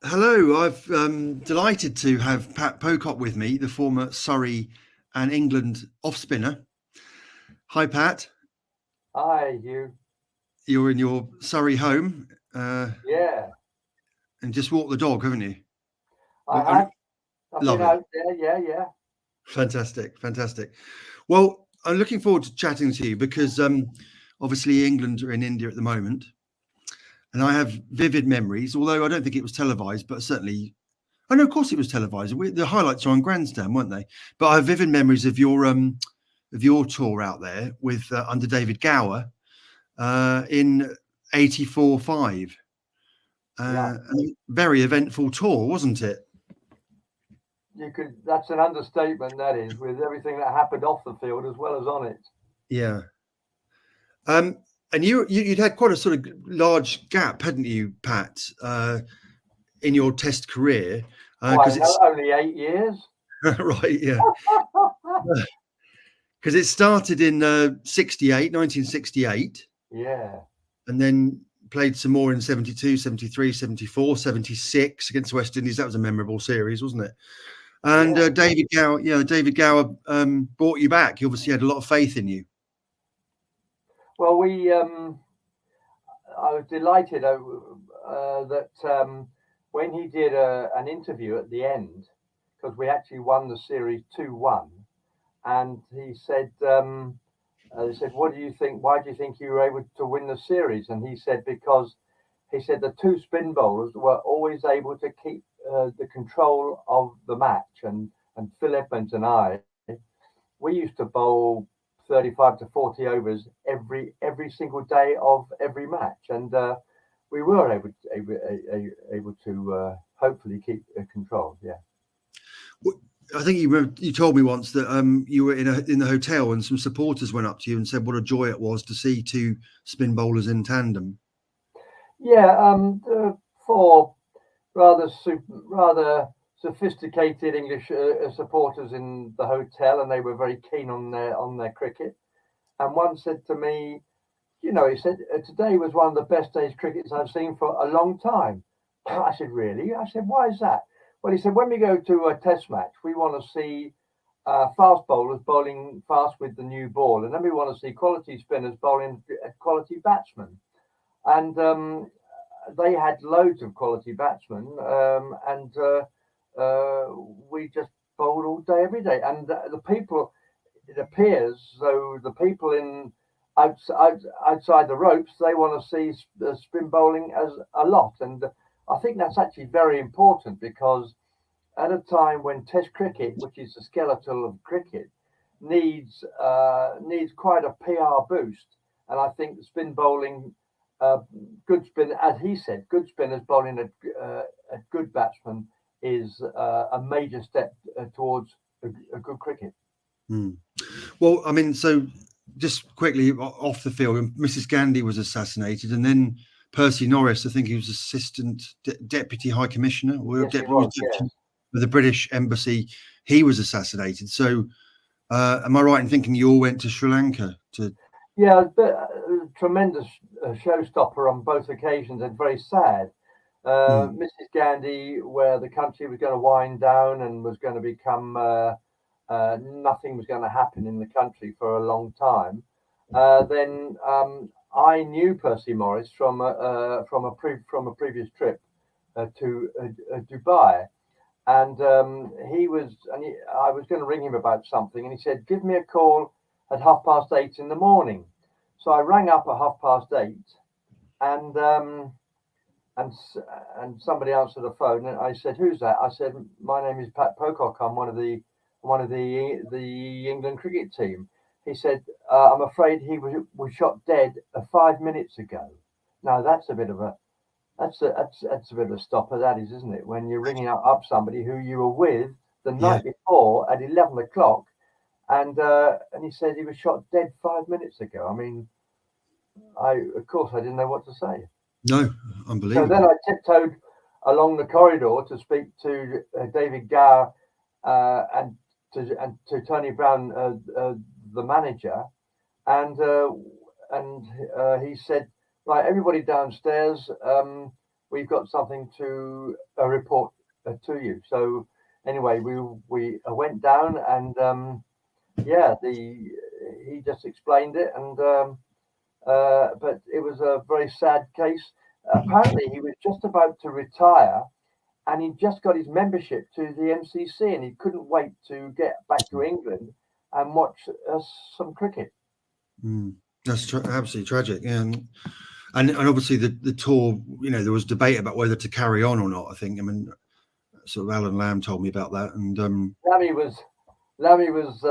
Hello, I'm delighted to have Pat Pocock with me, the former Surrey and England off spinner. Hi, Pat. Hi, Huw. You're in your Surrey home uh, Yeah, and just walked the dog, haven't you? I have. I've been Lovely. out there. Yeah, yeah, Fantastic. Fantastic. Well, I'm looking forward to chatting to you because obviously England are in India at the moment. And I have vivid memories, although I don't think it was televised, but certainly. Oh no, of course it was televised. The highlights are on Grandstand, weren't they? But I have vivid memories of your tour out there with under David Gower in '84-5. yeah. Very eventful tour, wasn't it? You could. That's an understatement. That is, with everything that happened off the field as well as on it. Yeah. Um, and you'd had quite a sort of large gap, hadn't you, Pat, in your Test career? Why? Because No, it's only 8 years. right, yeah. Because it started in 1968, Yeah, and then played some more in 72, 73, 74, 76 against West Indies. That was a memorable series, wasn't it? And yeah. David Gower brought you back. He obviously had a lot of faith in you. Well, we. I was delighted that when he did an interview at the end, because we actually won the series 2-1, and he said. They said, "What do you think? Why do you think you were able to win the series?" And he said, "Because he said the two spin bowlers were always able to keep the control of the match, and Phil Edmonds and I, we used to bowl 35 to 40 overs every single day of every match, and we were able to hopefully keep control." Yeah. I think you told me once that you were in the hotel and some supporters went up to you and said what a joy it was to see two spin bowlers in tandem. Yeah, four rather sophisticated English supporters in the hotel, and they were very keen on their cricket. And one said to me, he said today was one of the best days crickets I've seen for a long time. I said, really? I said, why is that? Well, he said, when we go to a test match, we want to see fast bowlers bowling fast with the new ball, and then we want to see quality spinners bowling quality batsmen. And they had loads of quality batsmen, and we just bowled all day, every day. And the people, it appears, though the people in outside the ropes, they want to see spin bowling as a lot, and I think that's actually very important because at a time when Test cricket, which is the skeleton of cricket, needs quite a PR boost, and I think the spin bowling, uh, good spin, as he said, good spinners bowling a good batsman is a major step towards a good cricket. Hmm. Well, I mean, so just quickly off the field, Mrs. Gandhi was assassinated, and then Percy Norris, I think he was assistant deputy high commissioner or Yes, he deputy was. Yes. of the British embassy. He was assassinated. So, am I right in thinking you all went to Sri Lanka to? Yeah, but tremendous showstopper on both occasions and very sad. Hmm. Mrs. Gandhi, where the country was going to wind down and was going to become nothing was going to happen in the country for a long time. Then I knew Percy Morris from a previous trip to Dubai, and I was going to ring him about something, and he said, "Give me a call at 8:30 in the morning." So I rang up at 8:30, and and and somebody answered the phone, and I said, "Who's that?" I said, "My name is Pat Pocock. I'm one of the England cricket team." He said, "I'm afraid he was shot dead 5 minutes ago." Now that's a bit of a stopper, that is, isn't it? When you're ringing up somebody who you were with the Yeah. night before at 11 o'clock, and he said he was shot dead 5 minutes ago. I mean, of course I didn't know what to say. No, So then unbelievable. I tiptoed along the corridor to speak to David Gower and to Tony Brown, the manager, and and he said, "Right, everybody downstairs. we've got something to report to you. So anyway, we went down, and he just explained it, and but it was a very sad case. Apparently, he was just about to retire, and he just got his membership to the MCC, and he couldn't wait to get back to England and watch some cricket. That's absolutely tragic. And obviously the tour, there was debate about whether to carry on or not. I think, sort of Alan Lamb told me about that, and Lammy was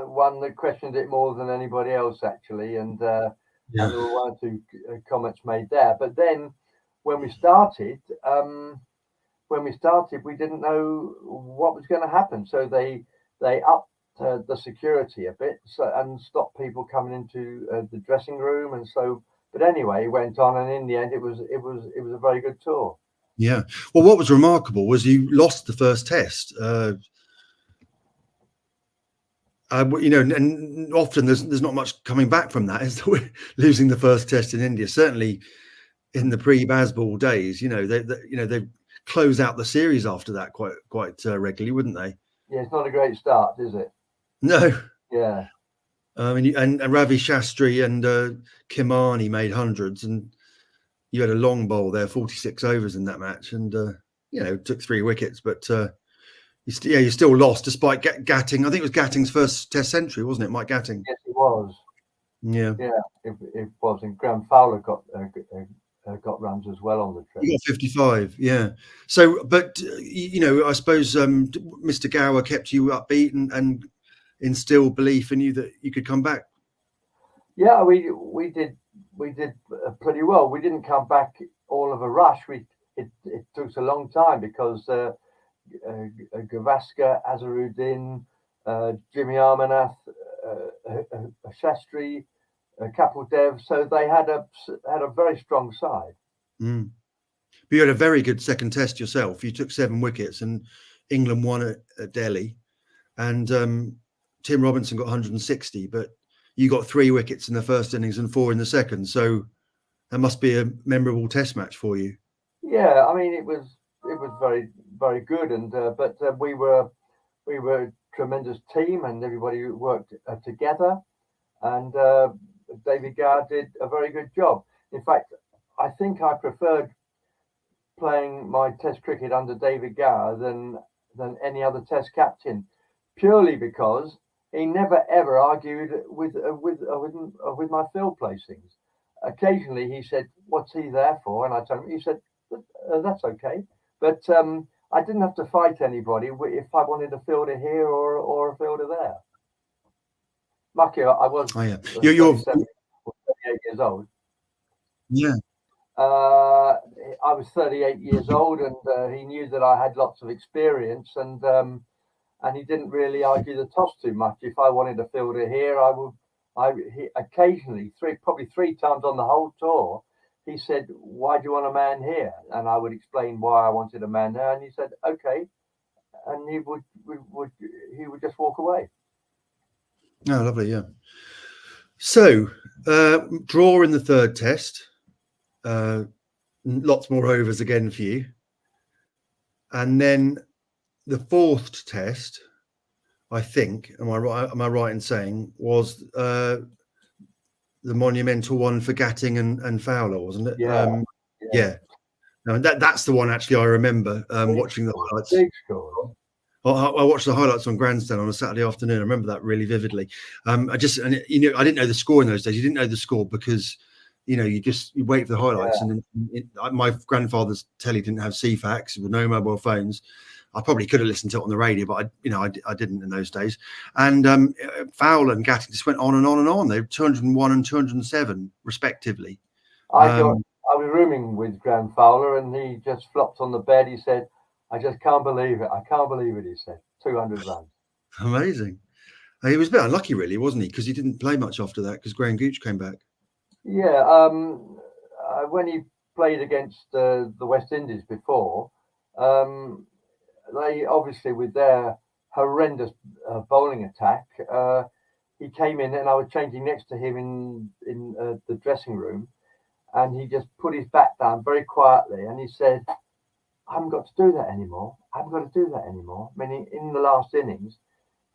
one that questioned it more than anybody else, actually, and there were one or two comments made there. But then when we started, we didn't know what was going to happen, so they upped the security a bit, and stopped people coming into the dressing room, and so. But anyway, it went on, and in the end, it was a very good tour. Yeah. Well, what was remarkable was you lost the first test. And often there's not much coming back from that. Is losing the first test in India. Certainly, in the pre-Bazball days, they close out the series after that quite regularly, wouldn't they? Yeah, it's not a great start, is it? No. Yeah. And Ravi Shastri and Kimani made hundreds, and you had a long bowl there, 46 overs in that match, and took 3 wickets, but you still lost despite Gatting. I think it was Gatting's first Test century, wasn't it, Mike Gatting? Yes, it was. Yeah, it was. And Graham Fowler got runs as well on the trip. He got 55. Yeah. So, but I suppose Mr. Gower kept you upbeat and instilled belief in you that you could come back. Yeah, we did pretty well. We didn't come back all of a rush. It took us a long time because Gavaskar, Azharuddin, Jimmy Amarnath, Shastri, Kapil Dev. So they had a very strong side. But you had a very good second test yourself. You took 7 wickets, and England won at Delhi, and Tim Robinson got 160, but you got 3 wickets in the first innings and 4 in the second. So that must be a memorable test match for you. Yeah, I mean, it was very, very good, and but we were a tremendous team, and everybody worked together, and David Gower did a very good job. In fact, I think I preferred playing my Test cricket under David Gower than any other Test captain, purely because he never ever argued with my field placings. Occasionally, he said, "What's he there for?" And I told him. He said, "That's okay." But I didn't have to fight anybody if I wanted a fielder here or a fielder there. Lucky I was. Oh, yeah. You're 38 years old. Yeah. I was 38 years old, and he knew that I had lots of experience, and he didn't really argue the toss too much. If I wanted a fielder here, he occasionally, probably 3 times on the whole tour, he said, "Why do you want a man here?" And I would explain why I wanted a man there, and he said, "Okay," and he would just walk away. Oh, lovely, yeah. So, draw in the third test. Lots more overs again for you. And then the fourth test, I think, am I right in saying, was the monumental one for Gatting and Fowler, wasn't it? Yeah. No, that's the one actually I remember watching the highlights. Big score. I watched the highlights on Grandstand on a Saturday afternoon. I remember that really vividly. I didn't know the score in those days. You didn't know the score because you wait for the highlights. Yeah. And my grandfather's telly didn't have CFAX with no mobile phones. I probably could have listened to it on the radio, but I didn't in those days. And Fowler and Gatting just went on and on and on. They were 201 and 207 respectively. I was rooming with Graham Fowler, and he just flopped on the bed. He said, "I just can't believe it. I can't believe it," he said. 200 runs. Amazing. He was a bit unlucky, really, wasn't he? Because he didn't play much after that because Graham Gooch came back. Yeah. When he played against the West Indies before, they obviously, with their horrendous bowling attack, he came in, and I was changing next to him in the dressing room, and he just put his bat down very quietly, and he said, "I haven't got to do that anymore. I haven't got to do that anymore." Meaning, in the last innings,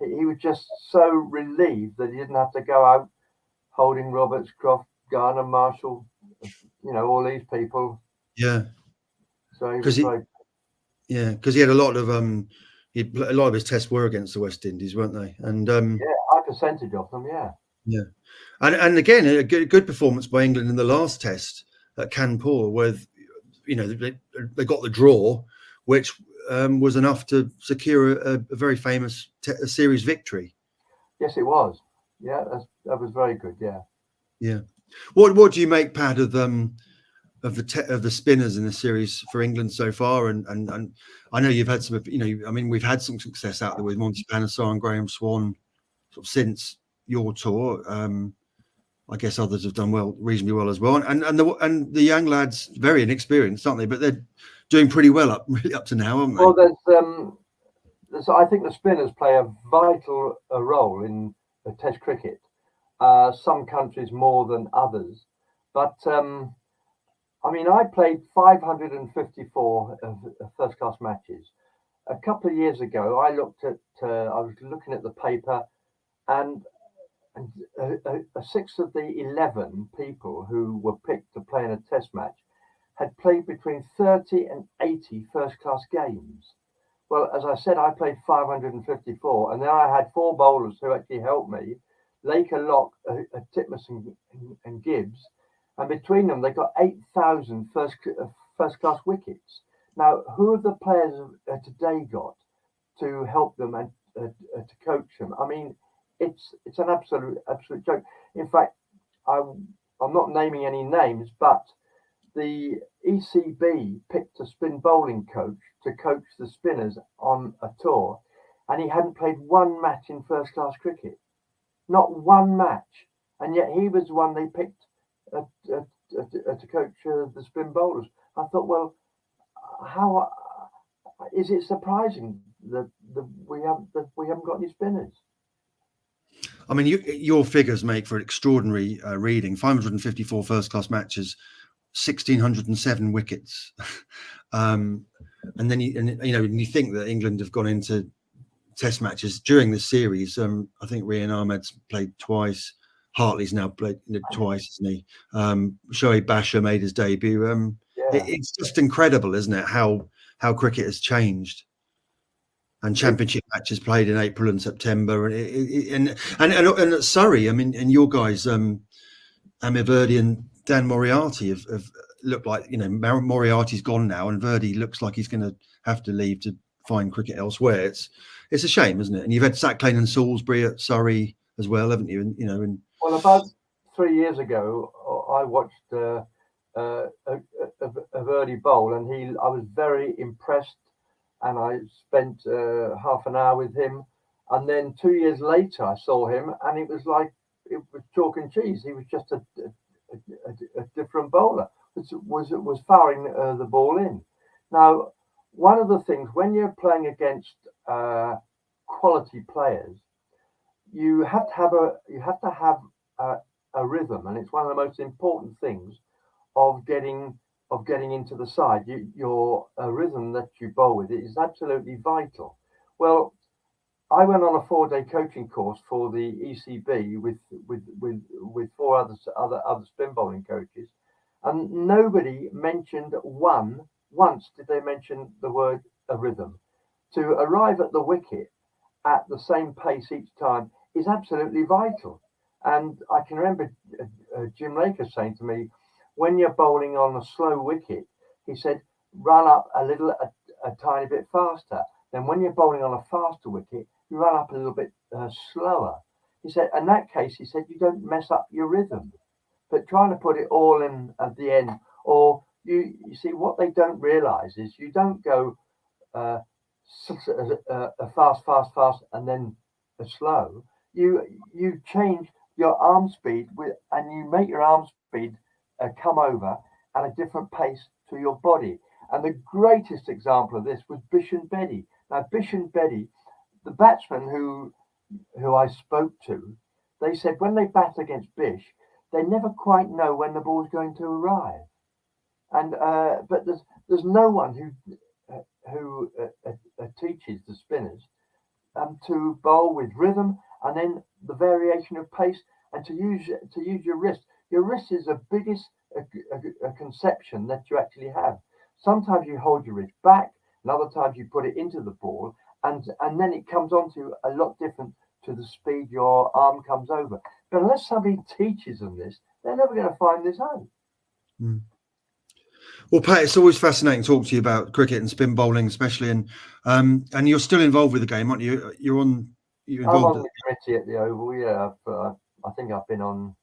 he was just so relieved that he didn't have to go out holding Roberts, Croft, Garner, Marshall, all these people. Yeah. So he was very. Yeah, because he had a lot of a lot of his tests were against the West Indies, weren't they? And high percentage of them, yeah. Yeah, and again, a good performance by England in the last test at Kanpur, where they got the draw, which was enough to secure a very famous series victory. Yes, it was. Yeah, that was very good. Yeah. Yeah. What do you make, Pat, of the spinners in the series for England so far? And I know you've had some, we've had some success out there with Monty Panesar and Graham Swan sort of since your tour. I guess others have done reasonably well as well. And the young lads, very inexperienced, aren't they? But they're doing pretty well up to now, haven't they? Well, I think the spinners play a vital role in Test cricket. Some countries more than others, but I played 554 first-class matches. A couple of years ago, I was looking at the paper, and 6 of the 11 people who were picked to play in a test match had played between 30 and 80 first-class games. Well, as I said, I played 554, and then I had 4 bowlers who actually helped me, Laker, Locke, Titmus and Gibbs, and between them they got 8,000 first-class wickets. Now, who have the players today got to help them and to coach them? It's an absolute joke. In fact, I'm not naming any names, but the ECB picked a spin bowling coach to coach the spinners on a tour, and he hadn't played one match in first-class cricket, not one match, and yet he was the one they picked to coach the spin bowlers. I thought, well, how is it surprising that we haven't got any spinners? Your figures make for an extraordinary reading. 554 first-class matches, 1,607 wickets, and then you think that England have gone into Test matches during this series. I think Rian Ahmed's played twice. Hartley's now played twice, isn't he? Shoaib Basher made his debut. It's just incredible, isn't it? How cricket has changed. And championship matches played in April and September, and at Surrey, and your guys, Amir Verdi and Dan Moriarty have looked like, Moriarty's gone now, and Verdi looks like he's going to have to leave to find cricket elsewhere. It's a shame, isn't it? And you've had Sacklane and Salisbury at Surrey as well, haven't you? Well, about 3 years ago, I watched a Verdi bowl, and I was very impressed. And I spent half an hour with him. And then 2 years later, I saw him, and it was chalk and cheese. He was just a different bowler. Was firing the ball in. Now, one of the things, when you're playing against quality players, you have to have a rhythm, and it's one of the most important things of getting into the side. Your rhythm that you bowl with is absolutely vital. Well, I went on a 4-day coaching course for the ECB with 4 other spin bowling coaches, and nobody mentioned once did they mention the word a rhythm. To arrive at the wicket at the same pace each time is absolutely vital. And I can remember Jim Laker saying to me, when you're bowling on a slow wicket, he said, run up a tiny bit faster. Then when you're bowling on a faster wicket, you run up a little bit slower. He said, in that case, he said, you don't mess up your rhythm. But trying to put it all in at the end, or you see, what they don't realize is you don't go fast, and then slow. You change your arm speed and you make your arm speed come over at a different pace to your body. And the greatest example of this was Bishan Bedi. Now, Bishan Bedi, the batsman who I spoke to, they said when they bat against Bish, they never quite know when the ball's going to arrive. And but there's no one who teaches the spinners to bowl with rhythm and then the variation of pace, and to use your wrist. Your wrist is the biggest conception that you actually have. Sometimes you hold your wrist back, and other times you put it into the ball, and then it comes onto a lot different to the speed your arm comes over. But unless somebody teaches them this, they're never going to find this out. Mm. Well, Pat, it's always fascinating to talk to you about cricket and spin bowling, especially, and you're still involved with the game, aren't you? You're involved. I'm on the committee at the Oval. Yeah, I think I've been on,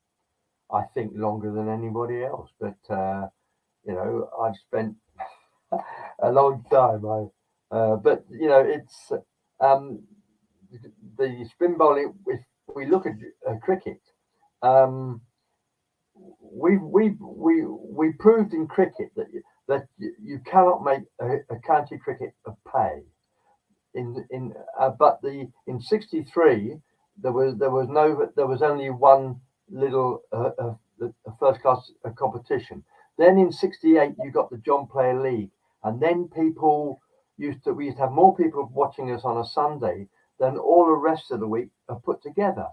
longer than anybody else. But I've spent a long time. But it's the spin bowling. If we look at cricket, we proved in cricket that you cannot make a county cricket pay. But in '63 there was only one little first class competition. Then in '68 you got the John Player League, and then we used to have more people watching us on a Sunday than all the rest of the week are put together.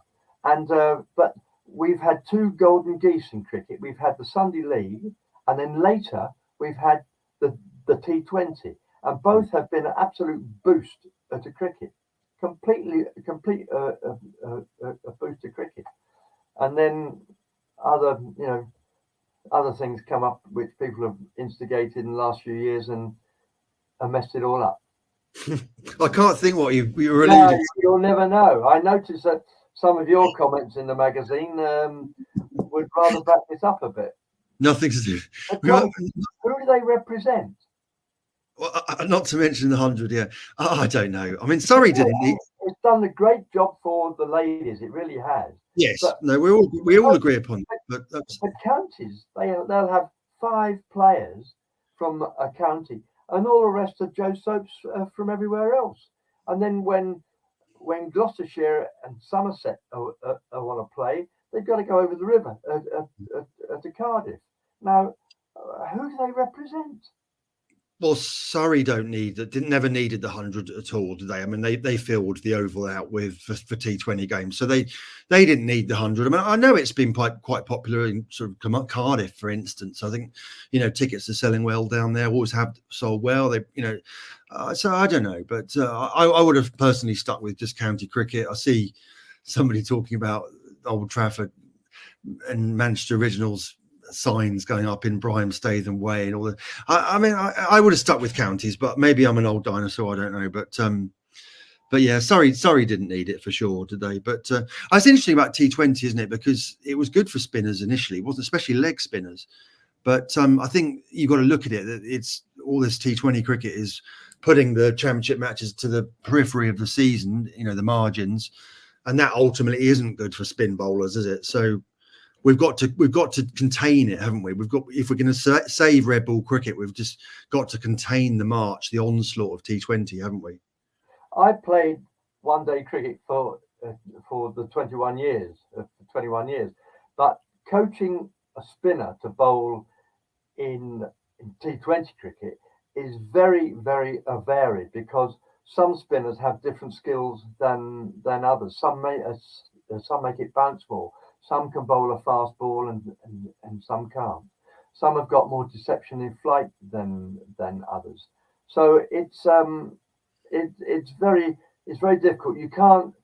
And but we've had two golden geese in cricket. We've had the Sunday League, and then later we've had the T20, and both have been an absolute boost to cricket, complete boost to cricket. And then other things come up which people have instigated in the last few years and messed it all up. I can't think what you were alluding to. You'll never know. I noticed that some of your comments in the magazine would rather back this up a bit. Nothing to do. Who do they represent? Well, not to mention the 100. Yeah, I don't know. I mean, Surrey didn't. It's done a great job for the ladies. It really has. Yes. But, no, we all agree upon it. But counties, they'll have 5 players from a county, and all the rest are Joe Soaps from everywhere else. And then when Gloucestershire and Somerset want to play, they've got to go over the river to Cardiff. Now, who do they represent? Well, Surrey never needed the 100 at all, did they? I mean, they filled the Oval out for T20 games, so they didn't need the 100. I mean, I know it's been quite popular in sort of Cardiff, for instance. I think tickets are selling well down there. Always have sold well. So I don't know, but I would have personally stuck with just county cricket. I see somebody talking about Old Trafford and Manchester Originals signs going up in Bryanston Way and all that. I mean, I would have stuck with counties, but maybe I'm an old dinosaur. I don't know, but yeah, Surrey didn't need it for sure, did they? But it's interesting about T20, isn't it? Because it was good for spinners initially, it wasn't, especially leg spinners. But I think you've got to look at it. It's all this T20 cricket is putting the championship matches to the periphery of the season, the margins, and that ultimately isn't good for spin bowlers, is it? So we've got to contain it, haven't we? If we're going to save red ball cricket, we've just got to contain the march, the onslaught of T20, haven't we? I played one-day cricket for the 21 years, but coaching a spinner to bowl in T20 cricket is very, very varied, because some spinners have different skills than others. Some make it bounce more. Some can bowl a fast ball and some can't. Some have got more deception in flight than others. So it's very difficult. You can't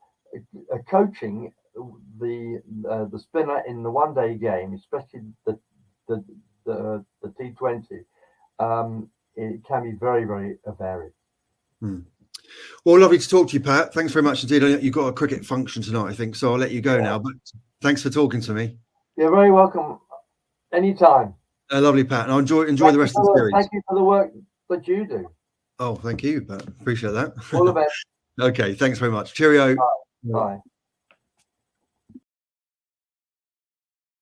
coaching the spinner in the one-day game, especially the T20. It can be very, very varied. Well, lovely to talk to you, Pat. Thanks very much indeed. You've got a cricket function tonight, I think, so I'll let you go now. But thanks for talking to me. You're very welcome. Anytime. Lovely, Pat. And I'll enjoy the rest of the series. Thank you for the work that you do. Oh, thank you, Pat. Appreciate that. All the best. Okay, thanks very much. Cheerio. Bye. Bye.